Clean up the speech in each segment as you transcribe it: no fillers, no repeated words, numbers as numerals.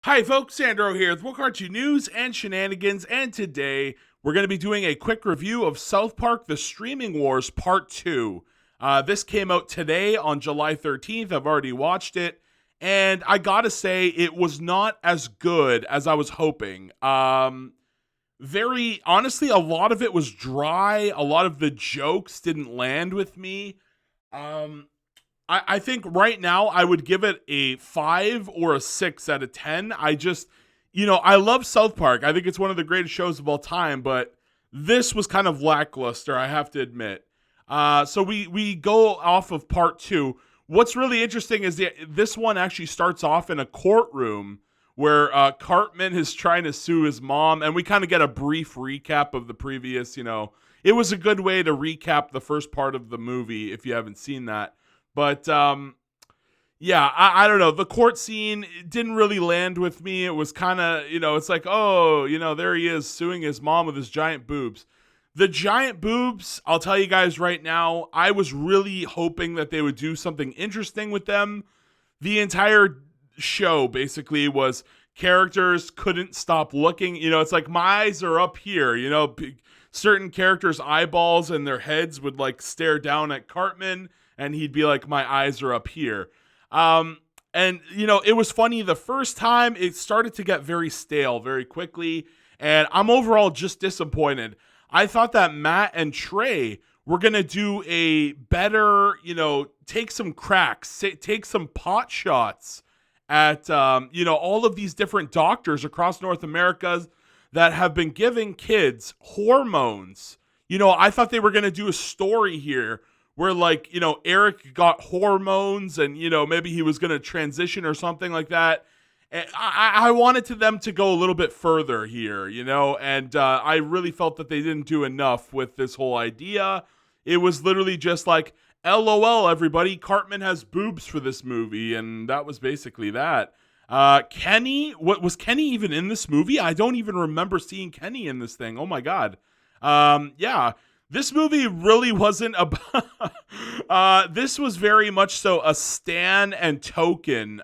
Hi folks, Sandro here with Cartoon News and Shenanigans, and today we're going to be doing a quick review of South Park The Streaming Wars Part 2. This came out today on July 13th. I've already watched it, and I gotta say, it was not as good as I was hoping. Very honestly, a lot of it was dry. A lot of the jokes didn't land with me. Um, I think right now I would give it a 5 or a 6 out of 10. I love South Park. I think it's one of the greatest shows of all time, but this was kind of lackluster, I have to admit. So we go off of part two. What's really interesting is this one actually starts off in a courtroom where Cartman is trying to sue his mom, and we kind of get a brief recap of the previous. It was a good way to recap the first part of the movie if you haven't seen that. But yeah, I don't know. The court scene didn't really land with me. It was kind of, it's like, oh, there he is suing his mom with his giant boobs. The giant boobs, I'll tell you guys right now, I was really hoping that they would do something interesting with them. The entire show basically was characters couldn't stop looking. It's like my eyes are up here, certain characters' eyeballs and their heads would like stare down at Cartman, and he'd be like, my eyes are up here. And it was funny the first time. It started to get very stale very quickly, and I'm overall just disappointed. I thought that Matt and Trey were gonna do a better, take some cracks, take some pot shots at all of these different doctors across North America that have been giving kids hormones. I thought they were gonna do a story here where, like, Eric got hormones and, maybe he was going to transition or something like that. And I wanted them to go a little bit further here, and I really felt that they didn't do enough with this whole idea. It was literally just like, LOL, everybody, Cartman has boobs for this movie, and that was basically that. Kenny, was Kenny even in this movie? I don't even remember seeing Kenny in this thing. Oh my God. Yeah. This movie really wasn't about. This was very much so a Stan Token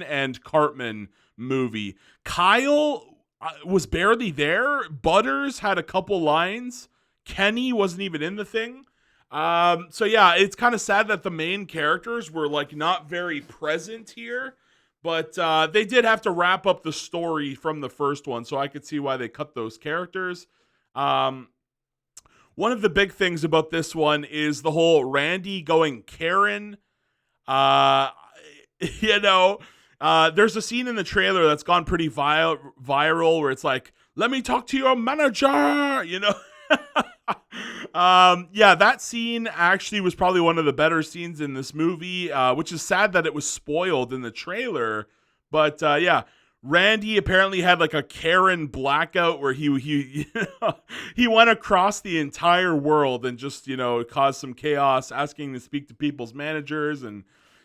and Cartman movie. Kyle was barely there. Butters had a couple lines. Kenny wasn't even in the thing. So yeah, it's kind of sad that the main characters were like not very present here. But they did have to wrap up the story from the first one, so I could see why they cut those characters. One of the big things about this one is the whole Randy going Karen. Uh, there's a scene in the trailer that's gone pretty viral where it's like, let me talk to your manager, Yeah, that scene actually was probably one of the better scenes in this movie, which is sad that it was spoiled in the trailer. But yeah, Randy apparently had like a Karen blackout where he he went across the entire world and just caused some chaos, asking to speak to people's managers and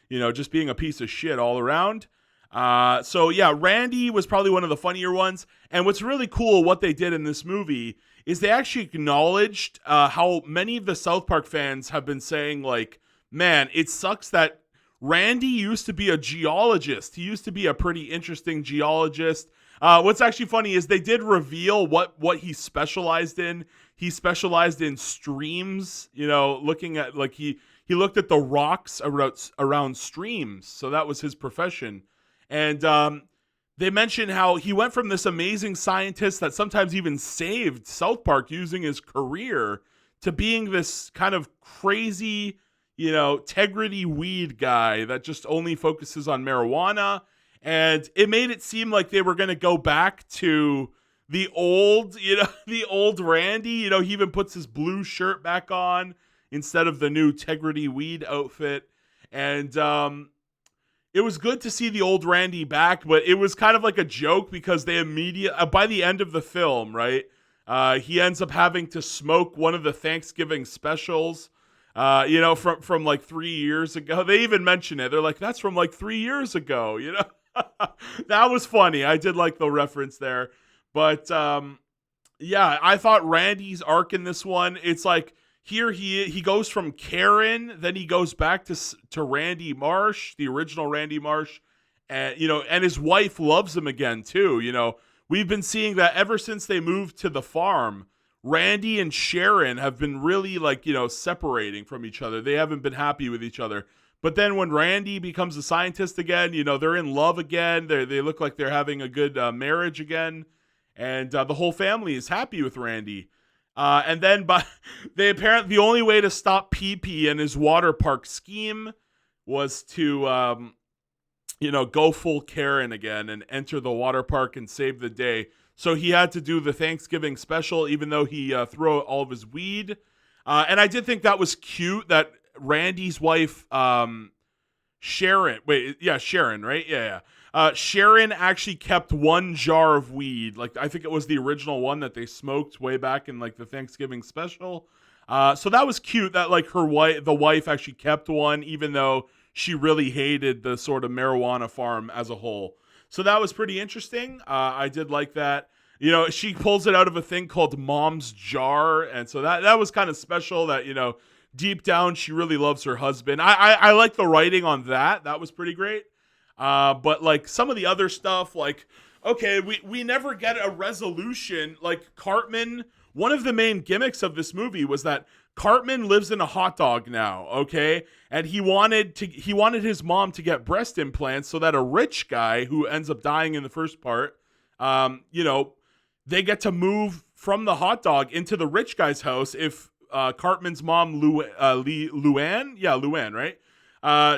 just being a piece of shit all around. So yeah, Randy was probably one of the funnier ones. And what's really cool, what they did in this movie is they actually acknowledged how many of the South Park fans have been saying, like, man, it sucks that Randy used to be a geologist. He used to be a pretty interesting geologist. What's actually funny is they did reveal what he specialized in. He specialized in streams, looking at, like, he looked at the rocks around streams. So that was his profession. And they mentioned how he went from this amazing scientist that sometimes even saved South Park using his career to being this kind of crazy, integrity weed guy that just only focuses on marijuana. And it made it seem like they were going to go back to the old, the old Randy. He even puts his blue shirt back on instead of the new integrity weed outfit. And it was good to see the old Randy back, but it was kind of like a joke because they by the end of the film, right? He ends up having to smoke one of the Thanksgiving specials. From like 3 years ago. They even mention it. They're like, that's from like 3 years ago, That was funny. I did like the reference there. But yeah, I thought Randy's arc in this one, it's like here he goes from Karen, then he goes back to Randy Marsh, the original Randy Marsh, And, and his wife loves him again too. We've been seeing that ever since they moved to the farm. Randy and Sharon have been really separating from each other. They haven't been happy with each other. But then when Randy becomes a scientist again, they're in love again. They look like they're having a good marriage again. And the whole family is happy with Randy. And then they apparently, the only way to stop PP and his water park scheme was to, go full Karen again and enter the water park and save the day. So he had to do the Thanksgiving special, even though he threw out all of his weed. And I did think that was cute that Randy's wife, Sharon, right? Yeah. Sharon actually kept one jar of weed. I think it was the original one that they smoked way back in the Thanksgiving special. So that was cute that the wife actually kept one, even though she really hated the sort of marijuana farm as a whole. So that was pretty interesting. I did like that. She pulls it out of a thing called Mom's Jar. And so that was kind of special that, deep down, she really loves her husband. I like the writing on that. That was pretty great. But some of the other stuff, okay, we never get a resolution. Cartman, one of the main gimmicks of this movie was that Cartman lives in a hot dog now, okay? And he wanted his mom to get breast implants so that a rich guy who ends up dying in the first part, they get to move from the hot dog into the rich guy's house if Cartman's mom, Luann, right?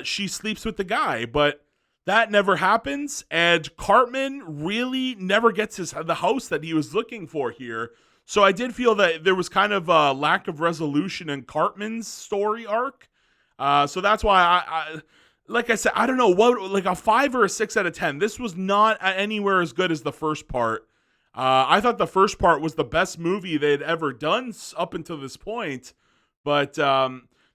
She sleeps with the guy, but that never happens, and Cartman really never gets the house that he was looking for here. So I did feel that there was kind of a lack of resolution in Cartman's story arc. So that's why I like I said, I don't know what, a 5 or a 6 out of 10. This was not anywhere as good as the first part. I thought the first part was the best movie they'd ever done up until this point, but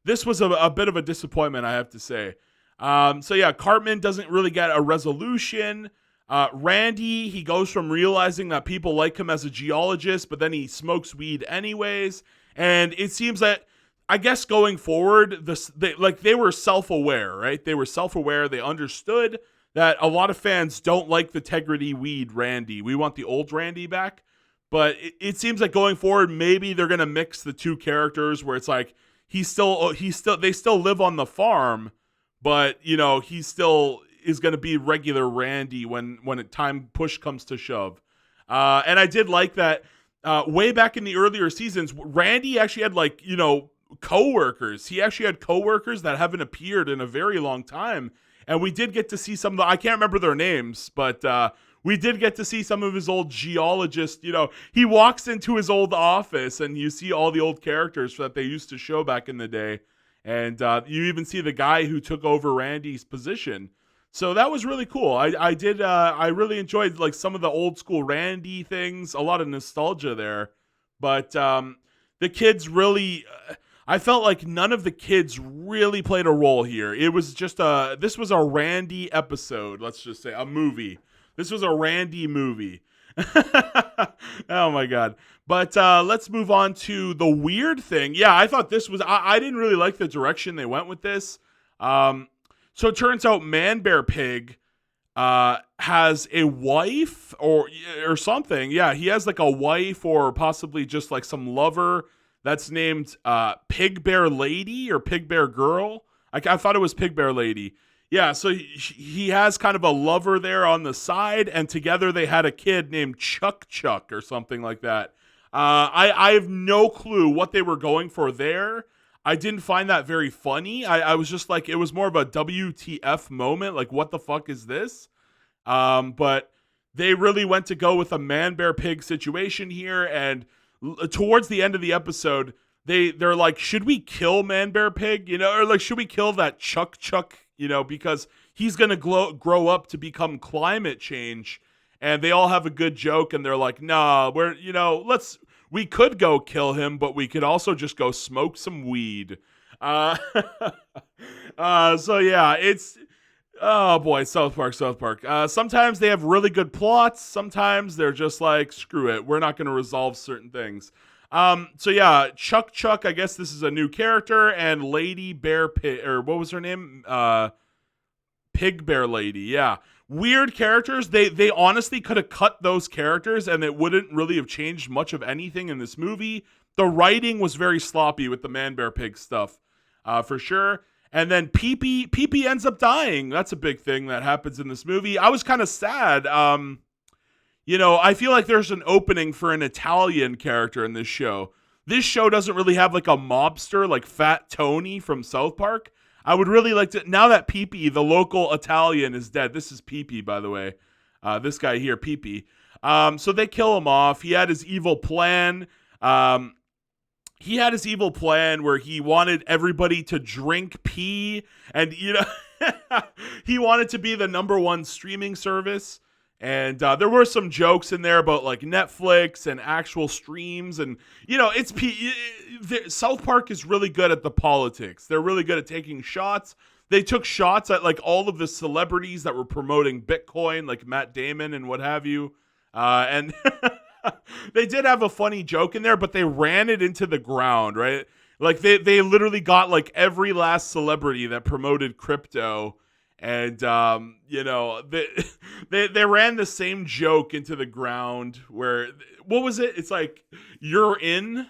this was a bit of a disappointment, I have to say. So yeah, Cartman doesn't really get a resolution. Randy, he goes from realizing that people like him as a geologist, but then he smokes weed anyways. And it seems that, I guess going forward, they were self-aware, right? They were self-aware. They understood that a lot of fans don't like the Tegrity weed Randy. We want the old Randy back. But it seems like going forward, maybe they're going to mix the two characters where it's they still live on the farm, but he still is going to be regular Randy when push comes to shove. And I did like that way back in the earlier seasons, Randy actually had coworkers. He actually had coworkers that haven't appeared in a very long time. And we did get to see some of I can't remember their names, but we did get to see some of his old geologists. He walks into his old office and you see all the old characters that they used to show back in the day. And you even see the guy who took over Randy's position. So that was really cool. I really enjoyed some of the old school Randy things, a lot of nostalgia there. But the kids really, I felt like none of the kids really played a role here. It was just this was a Randy episode, let's just say, a movie. This was a Randy movie. Oh my God. But let's move on to the weird thing. Yeah, I thought this was, I didn't really like the direction they went with this. So it turns out Man Bear Pig has a wife or something. Yeah, he has a wife or possibly just some lover that's named Pig Bear Lady or Pig Bear Girl. I thought it was Pig Bear Lady. Yeah, so he has kind of a lover there on the side, and together they had a kid named Chuck or something like that. I have no clue what they were going for there. I didn't find that very funny. I was just it was more of a WTF moment. What the fuck is this? But they really went to go with a Man Bear Pig situation here, and towards the end of the episode, they're like, should we kill Man Bear Pig? Or should we kill that Chuck? Because he's gonna grow up to become climate change. And they all have a good joke, and they're like, nah, we could go kill him, but we could also just go smoke some weed. So yeah, it's, oh boy, South Park. Sometimes they have really good plots. Sometimes they're just screw it, we're not going to resolve certain things. So yeah, Chuck, I guess this is a new character, and Lady Bear Pig, or what was her name? Pig Bear Lady, yeah. weird characters. They honestly could have cut those characters and it wouldn't really have changed much of anything in this movie. The writing was very sloppy with the Man Bear Pig stuff, for sure. And then Pee-Pee ends up dying. That's a big thing that happens in this movie. I was kind of sad. I feel like there's an opening for an Italian character in this show. This show doesn't really have like a mobster like Fat Tony from South Park. I would really like to, now that Pee-Pee, the local Italian, is dead. This is Pee-Pee, by the way. This guy here, Pee-Pee. So they kill him off. He had his evil plan. Where he wanted everybody to drink pee. And, he wanted to be the #1 streaming service. And there were some jokes in there about like Netflix and actual streams. And, South Park is really good at the politics. They're really good at taking shots. They took shots at like all of the celebrities that were promoting Bitcoin, like Matt Damon and what have you. And they did have a funny joke in there, but they ran it into the ground, right? Like they literally got like every last celebrity that promoted crypto. And, they ran the same joke into the ground where, what was it? It's like, you're in.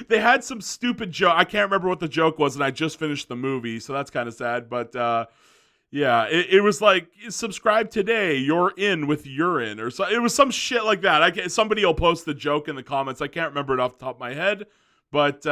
They had some stupid joke. I can't remember what the joke was, and I just finished the movie, so that's kind of sad. But, it was like, subscribe today, you're in with urine. Or so, it was some shit like that. Somebody will post the joke in the comments. I can't remember it off the top of my head. But,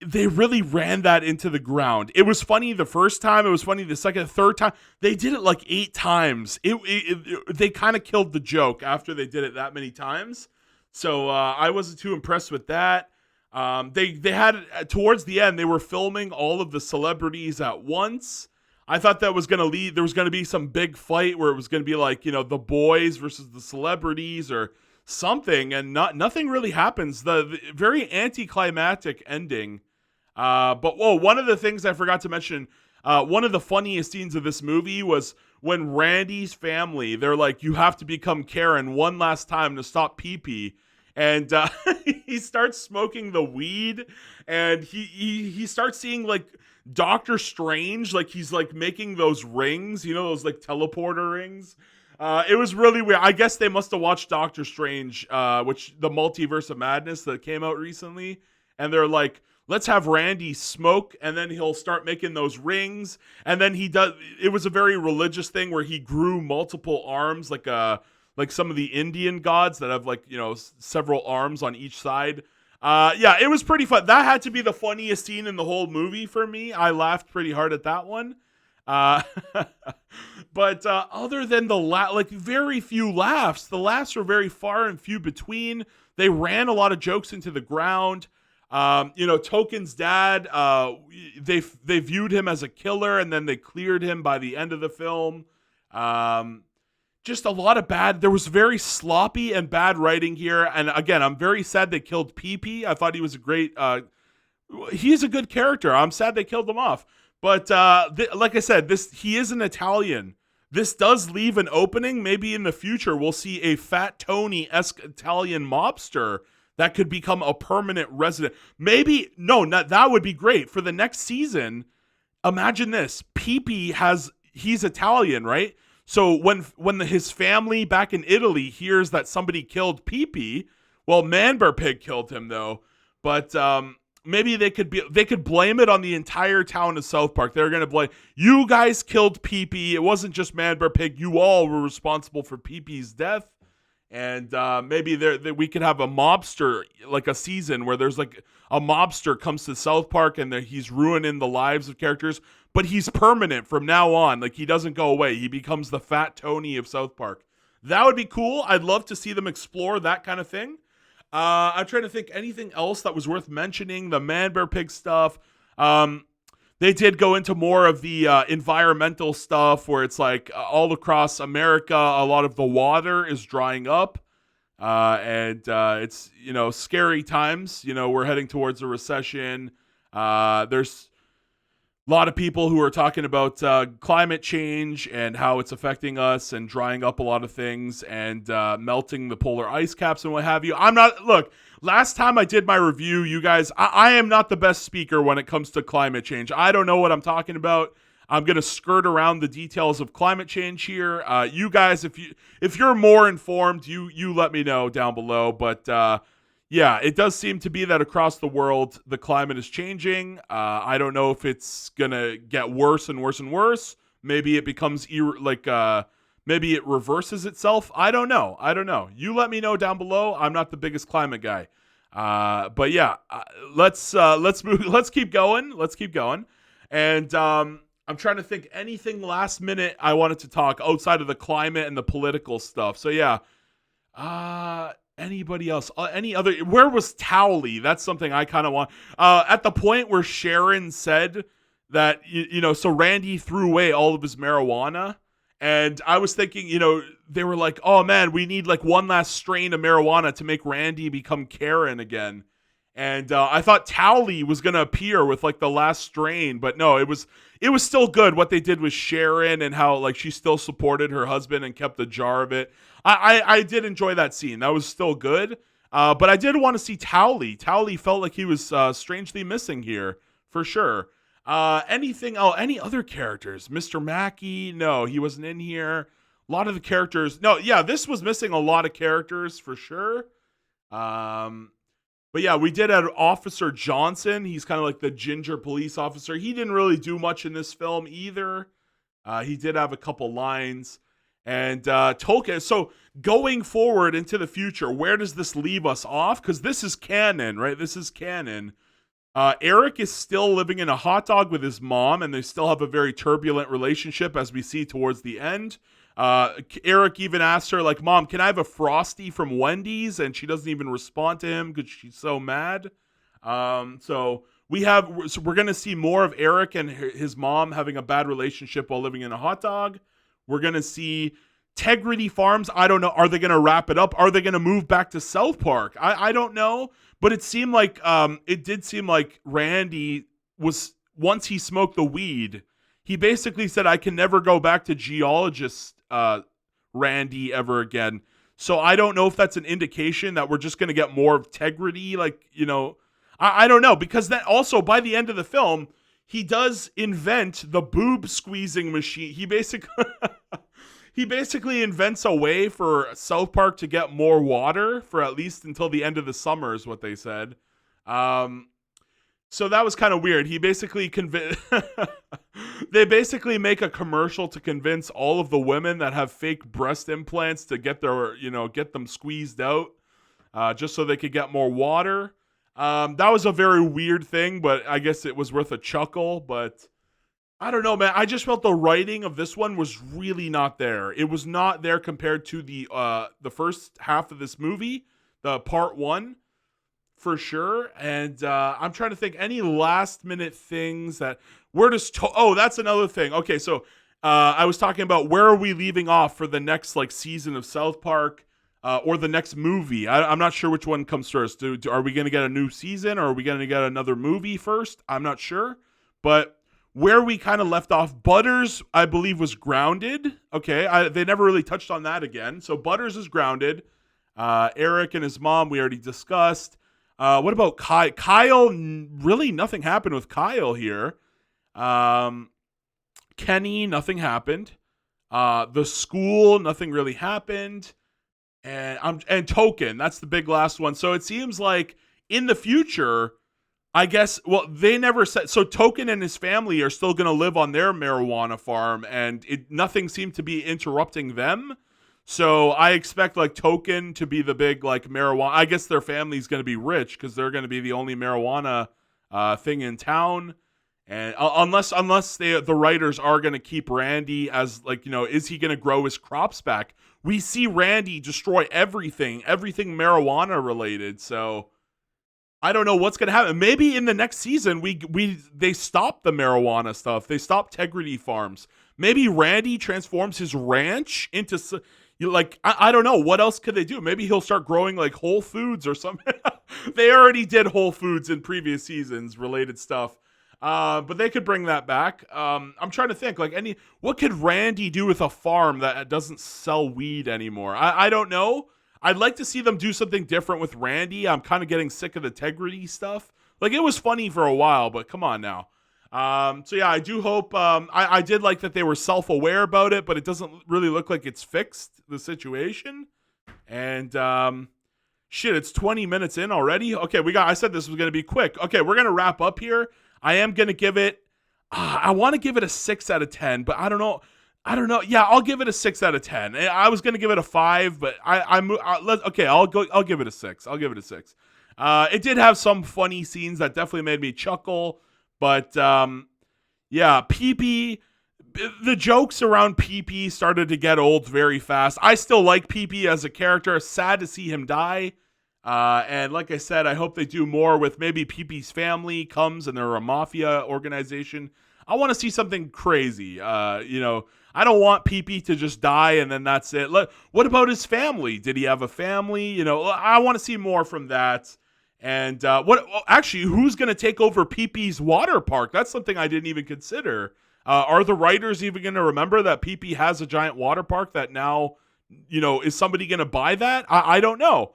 they really ran that into the ground. It was funny the first time. It was funny the second, third time. They did it like 8 times. They kind of killed the joke after they did it that many times. So I wasn't too impressed with that. They had, towards the end, they were filming all of the celebrities at once. I thought that was going to lead, there was going to be some big fight where it was going to be like, the boys versus the celebrities or something. And nothing really happens. The very anticlimactic ending. But one of the things I forgot to mention, one of the funniest scenes of this movie was when Randy's family, they're like, you have to become Karen one last time to stop Pee-Pee. And, he starts smoking the weed and he starts seeing like Doctor Strange, like he's like making those rings, those like teleporter rings. It was really weird. I guess they must have watched Doctor Strange, which the Multiverse of Madness that came out recently. And they're like, let's have Randy smoke and then he'll start making those rings. And then it was a very religious thing where he grew multiple arms, like some of the Indian gods that have like, several arms on each side. It was pretty fun. That had to be the funniest scene in the whole movie for me. I laughed pretty hard at that one. But other than very few laughs, the laughs were very far and few between. They ran a lot of jokes into the ground. Token's dad, they viewed him as a killer and then they cleared him by the end of the film. Just a lot of there was very sloppy and bad writing here. And again, I'm very sad they killed Pee-Pee. I thought he was he's a good character. I'm sad they killed him off. But, like I said, he is an Italian. This does leave an opening. Maybe in the future, we'll see a Fat Tony-esque Italian mobster that could become a permanent resident. Maybe, that would be great. For the next season, imagine this. Pee-Pee he's Italian, right? So when his family back in Italy hears that somebody killed Pee-Pee, well, Man Bear Pig killed him, though. But maybe they could blame it on the entire town of South Park. They're going to blame, you guys killed Pee-Pee. It wasn't just Man Bear Pig. You all were responsible for Pee-Pee's death. And maybe we could have a mobster, like a season where there's like a mobster comes to South Park and he's ruining the lives of characters, but he's permanent from now on. Like he doesn't go away. He becomes the Fat Tony of South Park. That would be cool. I'd love to see them explore that kind of thing. I'm trying to think anything else that was worth mentioning. The Man Bear Pig stuff. They did go into more of the environmental stuff where it's like all across America, a lot of the water is drying up. And it's, scary times. We're heading towards a recession. There's a lot of people who are talking about climate change and how it's affecting us and drying up a lot of things and melting the polar ice caps and what have you. Last time I did my review, you guys, I am not the best speaker when it comes to climate change. I don't know what I'm talking about. I'm going to skirt around the details of climate change here. You guys, if you're more informed, you let me know down below. But yeah, it does seem to be that across the world, the climate is changing. I don't know if it's going to get worse and worse and worse. Maybe it becomes maybe it reverses itself. I don't know. You let me know down below. I'm not the biggest climate guy. But yeah, let's move. Let's keep going. And I'm trying to think anything last minute I wanted to talk outside of the climate and the political stuff. So yeah, anybody else? Any other? Where was Towley? That's something I kind of want. At the point where Sharon said that so Randy threw away all of his marijuana, and I was thinking, they were like, oh man, we need like one last strain of marijuana to make Randy become Karen again. And I thought Towley was going to appear with like the last strain, but no, it was still good what they did with Sharon and how like she still supported her husband and kept the jar of it. I did enjoy that scene. That was still good. But I did want to see Towley. Towley felt like he was strangely missing here for sure. Anything else? Any other characters? Mr. Mackey? No, he wasn't in here. A lot of the characters. No, yeah, this was missing a lot of characters for sure. But yeah, we did have Officer Johnson. He's kind of like the ginger police officer. He didn't really do much in this film either. He did have a couple lines. And Tolkien. So going forward into the future, where does this leave us off? Because this is canon, right? This is canon. Eric is still living in a hot dog with his mom, and they still have a very turbulent relationship as we see towards the end. Eric even asks her, like, Mom, can I have a Frosty from Wendy's? And she doesn't even respond to him because she's so mad. So we're going to see more of Eric and his mom having a bad relationship while living in a hot dog. We're going to see Tegrity Farms. I don't know. Are they going to wrap it up? Are they going to move back to South Park? I don't know. But it did seem like Randy was, once he smoked the weed, he basically said, I can never go back to geologist Randy ever again. So I don't know if that's an indication that we're just going to get more of Tegrity. I don't know. Because then also by the end of the film, he does invent the boob squeezing machine. He basically invents a way for South Park to get more water for at least until the end of the summer is what they said. So that was kind of weird. He basically they basically make a commercial to convince all of the women that have fake breast implants to get get them squeezed out, just so they could get more water. That was a very weird thing, but I guess it was worth a chuckle. But I don't know, man. I just felt the writing of this one was really not there. It was not there compared to the first half of this movie, the part one, for sure. And I'm trying to think any last minute things that that's another thing. Okay, so I was talking about where are we leaving off for the next season of South Park or the next movie. I'm not sure which one comes first. Are we going to get a new season or are we going to get another movie first? I'm not sure, but where we kind of left off, Butters, I believe, was grounded. Okay, they never really touched on that again. So Butters is grounded. Eric and his mom, we already discussed. What about Kyle? Kyle, really nothing happened with Kyle here. Kenny, nothing happened. The school, nothing really happened. And Token, that's the big last one. So it seems like in the future, I guess, well, they never said, so Token and his family are still going to live on their marijuana farm, and nothing seemed to be interrupting them. So I expect Token to be the big marijuana. I guess their family's going to be rich because they're going to be the only marijuana thing in town. And unless the writers are going to keep Randy as is he going to grow his crops back? We see Randy destroy everything marijuana related. So I don't know what's going to happen. Maybe in the next season, they stop the marijuana stuff. They stop Tegrity Farms. Maybe Randy transforms his ranch into I don't know. What else could they do? Maybe he'll start growing Whole Foods or something. They already did Whole Foods in previous seasons related stuff. But they could bring that back. I'm trying to think what could Randy do with a farm that doesn't sell weed anymore? I don't know. I'd like to see them do something different with Randy. I'm kind of getting sick of the Tegrity stuff. It was funny for a while, but come on now. So yeah, I do hope. I did like that they were self-aware about it, but it doesn't really look like it's fixed the situation. And shit, it's 20 minutes in already. Okay, I said this was gonna be quick. Okay, we're gonna wrap up here. I am gonna give it. I want to give it a 6 out of 10, but I don't know. I don't know. Yeah, I'll give it a 6 out of 10. I was gonna give it a 5, but okay. I'll go. I'll give it a 6. I'll give it a 6. It did have some funny scenes that definitely made me chuckle, but yeah, PP. The jokes around PP started to get old very fast. I still like PP as a character. Sad to see him die. And like I said, I hope they do more with maybe PP's family comes and they're a mafia organization. I want to see something crazy. I don't want PP to just die and then that's it. What about his family? Did he have a family? I want to see more from that. And who's going to take over PP's water park? That's something I didn't even consider. Are the writers even going to remember that PP has a giant water park that now, is somebody going to buy that? I don't know.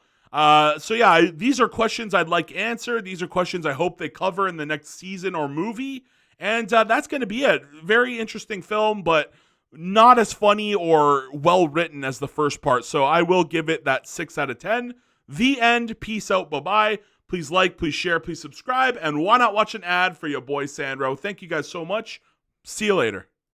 So yeah, these are questions I'd like answered. These are questions I hope they cover in the next season or movie. And that's going to be it. Very interesting film, but not as funny or well written as the first part. So I will give it that 6 out of 10. The end. Peace out. Bye-bye. Please like, please share, please subscribe. And why not watch an ad for your boy Sandro? Thank you guys so much. See you later.